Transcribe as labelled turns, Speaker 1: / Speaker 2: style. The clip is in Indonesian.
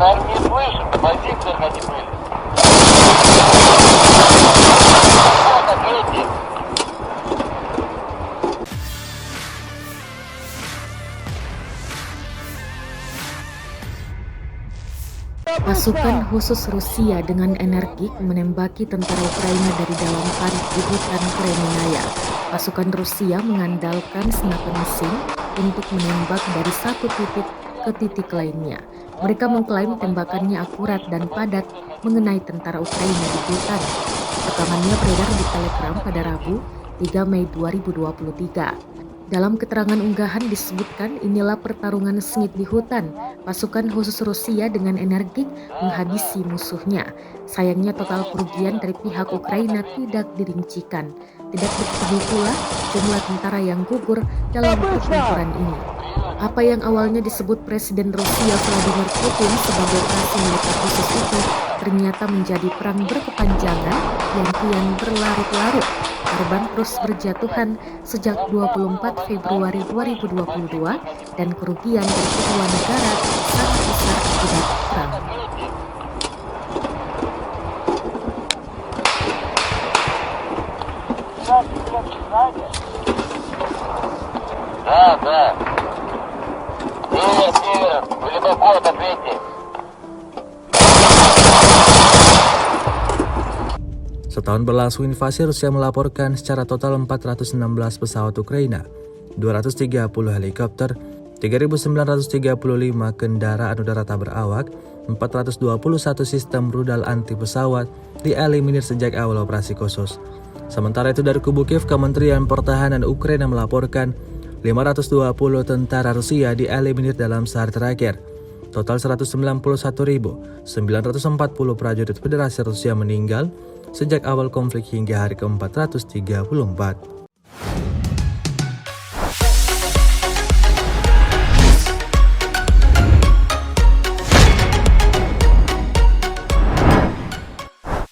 Speaker 1: наверное, не слышим, на позициях они были. Вот ответьте.
Speaker 2: Pasukan khusus Rusia dengan energik menembaki tentara Ukraina dari dalam parit di hutan Kremenaya. Pasukan Rusia mengandalkan senapan mesin untuk menembak dari satu titik ke titik lainnya. Mereka mengklaim tembakannya akurat dan padat mengenai tentara Ukraina di hutan. Rekamannya beredar di Telegram pada Rabu, 3 Mei 2023. Dalam keterangan unggahan disebutkan inilah pertarungan sengit di hutan. Pasukan khusus Rusia dengan energik menghabisi musuhnya. Sayangnya total kerugian dari pihak Ukraina tidak dirincikan. Tidak diketahui pula jumlah tentara yang gugur dalam pertempuran ini. Apa yang awalnya disebut Presiden Rusia Vladimir Putin sebagai operasi militer khusus itu ternyata menjadi perang berkepanjangan yang kian berlarut-larut. Korban terus berjatuhan sejak 24 Februari 2022 dan kerugian dari kedua negara sangat besar akibat perang.
Speaker 1: Да. Север, глубоко ответьте.
Speaker 3: Setahun berlangsung invasi, Rusia melaporkan secara total 416 pesawat Ukraina, 230 helikopter, 3.935 kendaraan udara tak berawak, 421 sistem rudal anti pesawat dieliminir sejak awal operasi khusus. Sementara itu dari kubu Kiev, Kementerian Pertahanan Ukraina melaporkan 520 tentara Rusia dieliminir dalam sehari terakhir. Total 191.940 prajurit Federasi Rusia meninggal sejak awal konflik hingga hari ke-434.